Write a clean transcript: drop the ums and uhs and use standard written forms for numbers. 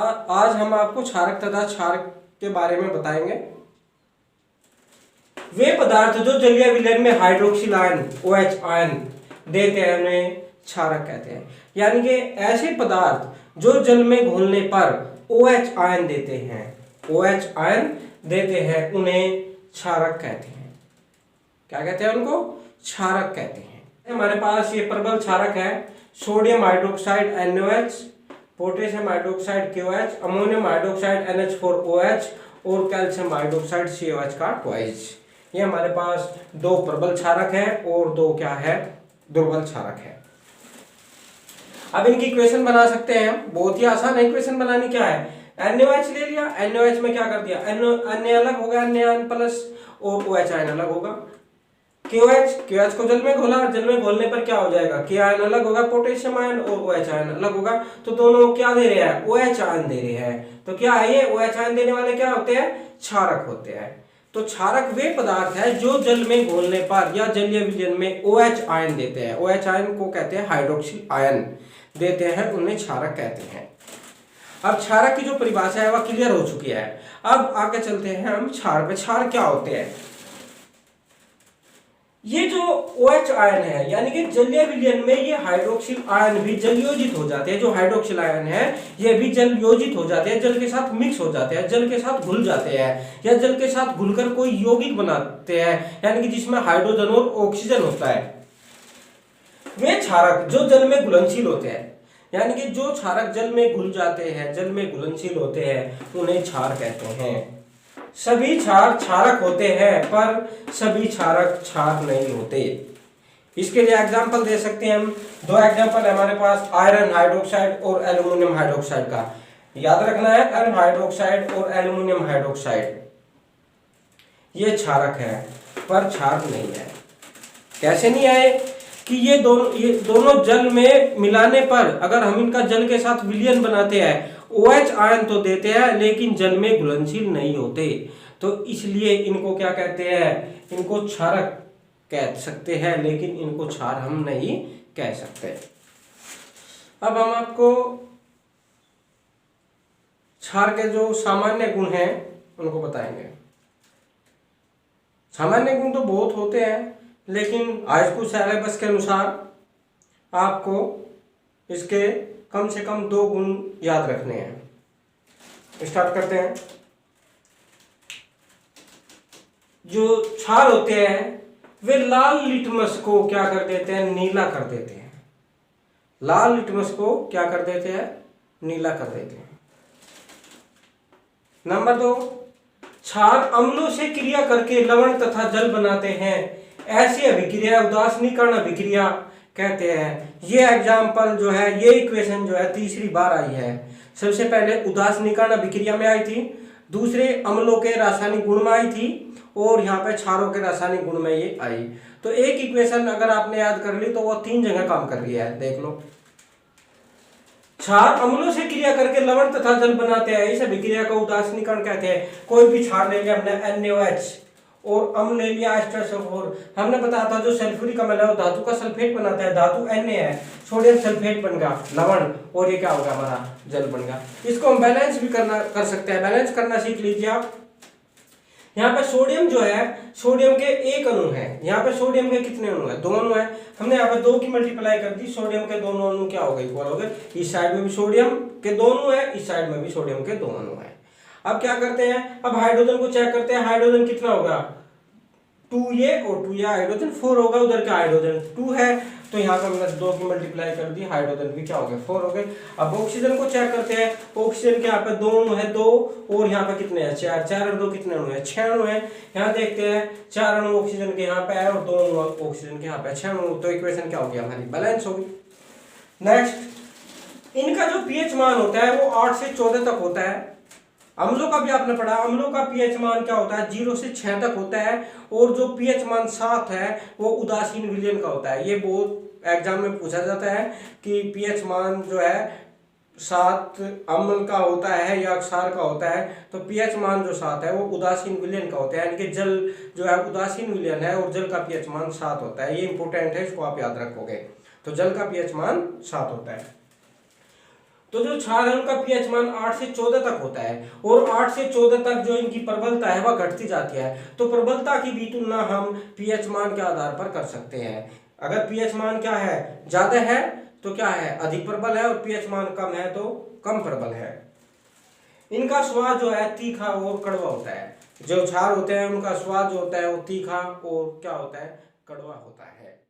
आज हम आपको क्षारक तथा क्षारक के बारे में बताएंगे। वे पदार्थ जो जलीय विलयन में हाइड्रोक्सिल आयन OH आयन देते हैं उन्हें क्षारक कहते हैं। यानी कि ऐसे पदार्थ जो जल में घुलने पर OH आयन देते हैं, OH आयन देते हैं, उन्हें क्षारक कहते हैं। क्या कहते हैं? उनको क्षारक कहते हैं। हमारे पास ये प्रबल क्षारक है, sodium hydroxide NaOH, potassium hydroxide KOH, ammonium hydroxide NH4OH और कैल्शियम हाइड्रोक्साइड COH का ट्वाइस। ये हमारे पास दो प्रबल क्षारक है और दो क्या है? दुर्बल क्षारक है। अब इनकी इक्वेशन बना सकते हैं, बहुत ही आसान है इक्वेशन बनानी। क्या है? NaOH ले लिया, NaOH में क्या कर दिया? Na अलग होगा, Na आयन प्लस, और OH आयन अलग होगा। KOH को जल में घोला, जल में घोलने पर क्या हो जाएगा? K आयन अलग होगा, पोटेशियम आयन, और OH आयन अलग होगा। तो दोनों क्या दे रहे हैं? OH आयन दे रहे हैं। तो क्या है ये? OH आयन देने वाले क्या होते हैं? क्षारक होते हैं। तो क्षारक वे पदार्थ है जो जल में घोलने पर या जलीय विलयन में OH आयन देते हैं। OH आयन को कहते हैं हाइड्रोक्सिल आयन देते हैं, उन्हें क्षारक कहते हैं। अब क्षारक की जो परिभाषा है वह क्लियर हो चुकी है। अब आगे चलते हैं हम क्षार पे। क्षार क्या होते हैं? ये जो OH आयन है, यानी कि जलीय विलयन में ये हाइड्रोक्सिल आयन भी जल योजित हो जाते हैं। जो हाइड्रोक्सिल आयन है ये भी जल योजित हो जाते हैं, जल के साथ मिक्स हो जाते हैं, जल के साथ घुल जाते हैं, या जल के साथ घुलकर कोई यौगिक बनाते हैं, यानी कि जिसमें हाइड्रोजन और ऑक्सीजन होता है। वे क्षारक जो जल में घुलनशील होते हैं, यानी कि जो क्षारक जल में घुल जाते हैं, जल में घुलनशील होते हैं, उन्हें क्षार कहते हैं। सभी क्षार क्षारक होते हैं पर सभी क्षारक क्षार नहीं होते। इसके लिए एग्जांपल दे सकते हैं हम। दो एग्जांपल है हमारे पास, आयरन हाइड्रोक्साइड और एल्युमिनियम हाइड्रोक्साइड का। याद रखना है, आयरन हाइड्रोक्साइड और एल्युमिनियम हाइड्रोक्साइड ये क्षारक है पर क्षार नहीं है। कैसे नहीं आए? कि ये दोनों जल में मिलाने पर अगर हम इनका जल के साथ विलयन बनाते हैं, OH आयन तो देते हैं लेकिन जल में घुलनशील नहीं होते, तो इसलिए इनको क्या कहते हैं? इनको क्षारक कह सकते हैं, लेकिन इनको क्षार हम नहीं कह सकते। अब हम आपको क्षार के जो सामान्य गुण हैं उनको बताएंगे। सामान्य गुण तो बहुत होते हैं, लेकिन हाईस्कूल सिलेबस के अनुसार आपको इसके कम से कम 2 गुण याद रखने हैं। स्टार्ट करते हैं। जो क्षार होते हैं वे लाल लिटमस को क्या कर देते हैं? नीला कर देते हैं। लाल लिटमस को क्या कर देते हैं? नीला कर देते हैं। नंबर 2, क्षार अम्लों से क्रिया करके लवण तथा जल बनाते हैं। ऐसी अभिक्रिया उदासीनीकरण अभिक्रिया कहते हैं। ये एग्जाम्पल जो है, ये इक्वेशन जो है तीसरी बार आई है। सबसे पहले उदासीनीकरण अभिक्रिया में आई थी, दूसरे अम्लों के रासायनिक गुण में आई थी, और यहाँ पे क्षारों के रासायनिक गुण में ये आई। तो एक इक्वेशन अगर आपने याद कर ली तो वो 3 जगह काम कर रही है। देख लो, क्षार अम्लों से क्रिया करके लवण तथा जल बनाते हैं, इस अभिक्रिया को उदासीनीकरण कहते हैं। कोई भी क्षार ले लिया हमने NaOH और अम्ल ले लिया H2SO4। हमने बताया था जो सल्फ्यूरिक अम्ल है वो धातु का सल्फेट बनाता है, धातु Na है, सोडियम सल्फेट बन गया लवण, और ये क्या होगा? हमारा जल बन गया। इसको हम बैलेंस भी कर सकते हैं। बैलेंस करना सीख लीजिए आप। यहाँ पे सोडियम जो है, सोडियम के एक अणु है। यहाँ पे सोडियम के कितने अणु है? 2 अणु है। हमने यहाँ पे 2 की मल्टीप्लाई कर दी, सोडियम के दोनों अणु क्या हो गए? इक्वल हो गए। इस साइड में भी सोडियम के 2 अणु है, इस साइड में भी सोडियम के 2 अणु है। अब क्या करते हैं? अब हाइड्रोजन को चेक करते हैं। हाइड्रोजन कितना होगा? 2a और 2a हाइड्रोजन 4 होगा। उधर का हाइड्रोजन 2 है, तो यहाँ पे हमने 2 की मल्टीप्लाई कर दी, हाइड्रोजन भी क्या हो गए? 4 हो गए। अब ऑक्सीजन को चेक करते हैं। ऑक्सीजन के यहाँ पे 2 अणु है, 2, और यहाँ पे कितने हैं? 4। 4 और 2 कितने अणु है? 6 अणु है। यहाँ देखते हैं 4 अणु ऑक्सीजन के यहाँ पे है और 2 अणु ऑक्सीजन के यहाँ पे, 6 अणु। तो इक्वेशन क्या हो गया? हमारी बैलेंस होगी। नेक्स्ट, इनका जो pH मान होता है वो 8 से 14 तक होता है। अम्लों का भी आपने पढ़ा, अम्लों का pH मान क्या होता है? 0 से 6 तक होता है, और जो pH मान 7 है वो उदासीन विलयन का होता है। ये बहुत एग्जाम में पूछा जाता है कि pH मान जो है 7 अम्ल का होता है या क्षार का होता है। तो pH मान जो 7 है वो उदासीन विलयन का होता है, यानी कि जल जो है उदासीन विलयन है और जल का pH मान 7 होता है। ये इंपॉर्टेंट है, इसको आप याद रखोगे। तो जल का pH मान 7 होता है। तो जो क्षार है उनका पीएच मान 8 से 14 तक होता है, और 8 से 14 तक जो इनकी प्रबलता है वह घटती जाती है। तो प्रबलता की भी तुलना हम पीएच मान के आधार पर कर सकते हैं। अगर पीएच मान क्या है, ज्यादा है तो क्या है, अधिक प्रबल है, और पीएच मान कम है तो कम प्रबल है। इनका स्वाद जो है तीखा और कड़वा होता है। जो क्षार होते हैं उनका स्वाद जो होता है वो तीखा और क्या होता है, कड़वा होता है।